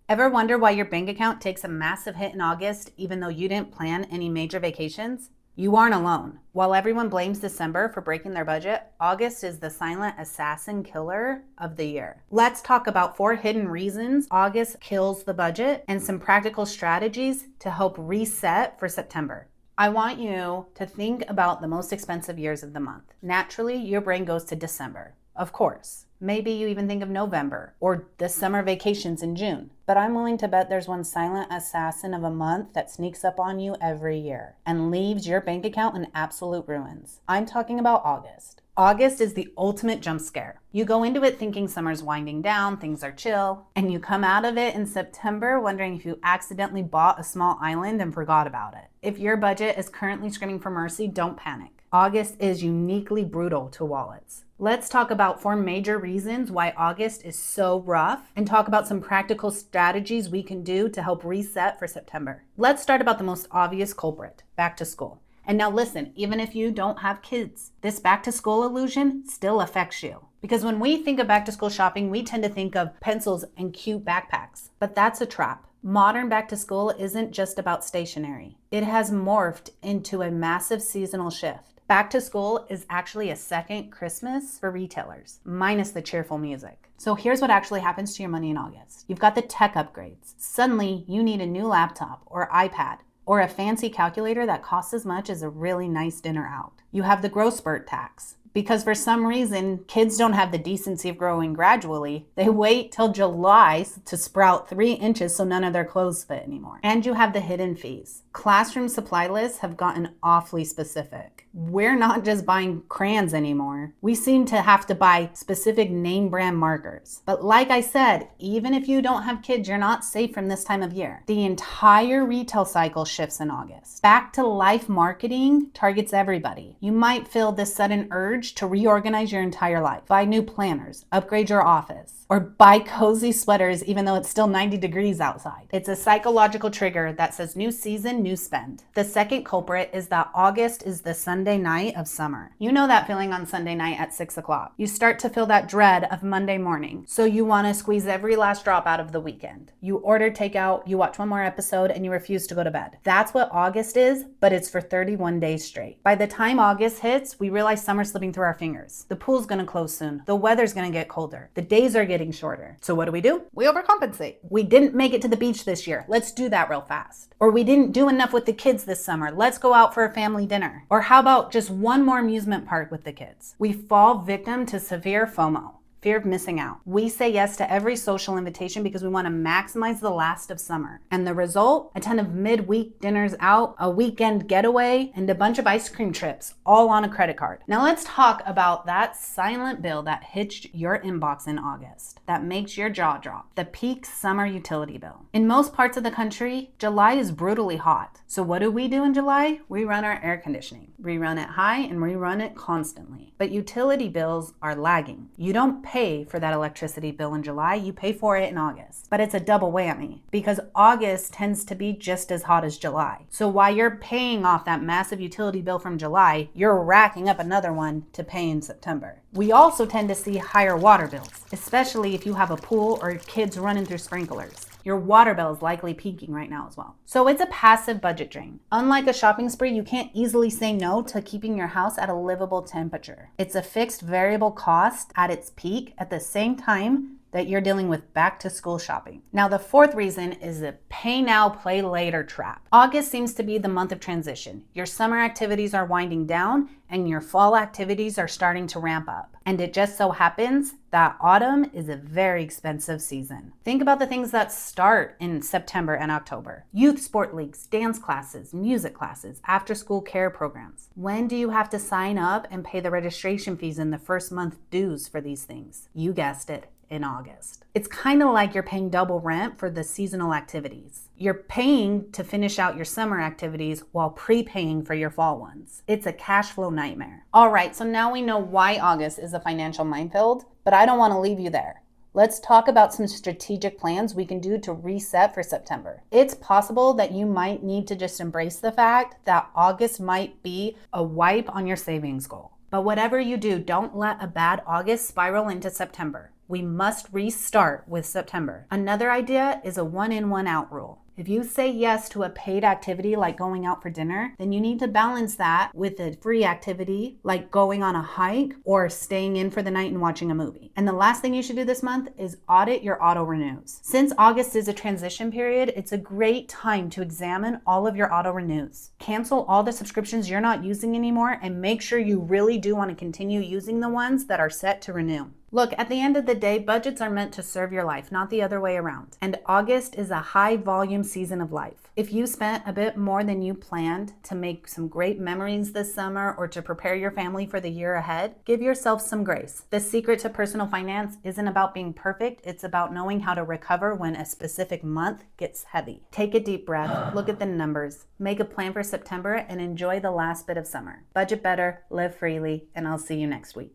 Ever wonder why your bank account takes a massive hit in August even though you didn't plan any major vacations? You aren't alone. While everyone blames December for breaking their budget, August is the silent assassin killer of the year. Let's talk about 4 hidden reasons August kills the budget and some practical strategies to help reset for September. I want you to think about the most expensive years of the month. Naturally, your brain goes to December. Of course. Maybe you even think of November or the summer vacations in June. But I'm willing to bet there's one silent assassin of a month that sneaks up on you every year and leaves your bank account in absolute ruins. I'm talking about August. August is the ultimate jump scare. You go into it thinking summer's winding down, things are chill, and you come out of it in September wondering if you accidentally bought a small island and forgot about it. If your budget is currently screaming for mercy, don't panic. August is uniquely brutal to wallets. Let's talk about 4 major reasons why August is so rough and talk about some practical strategies we can do to help reset for September. Let's start about the most obvious culprit, back to school. And now listen, even if you don't have kids, this back to school illusion still affects you. Because when we think of back to school shopping, we tend to think of pencils and cute backpacks. But that's a trap. Modern back to school isn't just about stationery. It has morphed into a massive seasonal shift. Back to school is actually a second Christmas for retailers, minus the cheerful music. So here's what actually happens to your money in August. You've got the tech upgrades. Suddenly, you need a new laptop or iPad or a fancy calculator that costs as much as a really nice dinner out. You have the growth spurt tax. Because for some reason, kids don't have the decency of growing gradually. They wait till July to sprout 3 inches so none of their clothes fit anymore. And you have the hidden fees. Classroom supply lists have gotten awfully specific. We're not just buying crayons anymore. We seem to have to buy specific name brand markers. But like I said, even if you don't have kids, you're not safe from this time of year. The entire retail cycle shifts in August. Back to life marketing targets everybody. You might feel this sudden urge to reorganize your entire life. Buy new planners, upgrade your office, or buy cozy sweaters even though it's still 90 degrees outside. It's a psychological trigger that says new season, new spend. The second culprit is that August is the Sunday night of summer. You know that feeling on Sunday night at 6 o'clock. You start to feel that dread of Monday morning. So you want to squeeze every last drop out of the weekend. You order takeout, you watch one more episode, and you refuse to go to bed. That's what August is, but it's for 31 days straight. By the time August hits, we realize summer's slipping through our fingers. The pool's gonna close soon. The weather's gonna get colder. The days are getting shorter. So what do? We overcompensate. We didn't make it to the beach this year. Let's do that real fast. Or we didn't do enough with the kids this summer. Let's go out for a family dinner. Or how about just one more amusement park with the kids? We fall victim to severe FOMO. Fear of missing out. We say yes to every social invitation because we want to maximize the last of summer. And the result? A ton of midweek dinners out, a weekend getaway, and a bunch of ice cream trips, all on a credit card. Now let's talk about that silent bill that hits your inbox in August, that makes your jaw drop. The peak summer utility bill. In most parts of the country, July is brutally hot. So what do we do in July? We run our air conditioning. We run it high and we run it constantly. But utility bills are lagging. You don't pay for that electricity bill in July, you pay for it in August. But it's a double whammy because August tends to be just as hot as July. So while you're paying off that massive utility bill from July, you're racking up another one to pay in September. We also tend to see higher water bills, especially if you have a pool or kids running through sprinklers. Your water bill is likely peaking right now as well. So it's a passive budget drain. Unlike a shopping spree, you can't easily say no to keeping your house at a livable temperature. It's a fixed variable cost at its peak at the same time that you're dealing with back to school shopping. Now, the 4th reason is the pay now, play later trap. August seems to be the month of transition. Your summer activities are winding down and your fall activities are starting to ramp up. And it just so happens that autumn is a very expensive season. Think about the things that start in September and October. Youth sport leagues, dance classes, music classes, after school care programs. When do you have to sign up and pay the registration fees and the first month dues for these things? You guessed it. In August. It's kind of like you're paying double rent for the seasonal activities. You're paying to finish out your summer activities while prepaying for your fall ones. It's a cash flow nightmare. All right, so now we know why August is a financial minefield, but I don't want to leave you there. Let's talk about some strategic plans we can do to reset for September. It's possible that you might need to just embrace the fact that August might be a wipe on your savings goal. But whatever you do, don't let a bad August spiral into September. We must restart with September. Another idea is a one-in, one-out rule. If you say yes to a paid activity like going out for dinner, then you need to balance that with a free activity like going on a hike or staying in for the night and watching a movie. And the last thing you should do this month is audit your auto renews. Since August is a transition period, it's a great time to examine all of your auto renews. Cancel all the subscriptions you're not using anymore and make sure you really do want to continue using the ones that are set to renew. Look, at the end of the day, budgets are meant to serve your life, not the other way around. And August is a high volume season of life. If you spent a bit more than you planned to make some great memories this summer or to prepare your family for the year ahead, give yourself some grace. The secret to personal finance isn't about being perfect, it's about knowing how to recover when a specific month gets heavy. Take a deep breath, look at the numbers, make a plan for September, and enjoy the last bit of summer. Budget better, live freely, and I'll see you next week.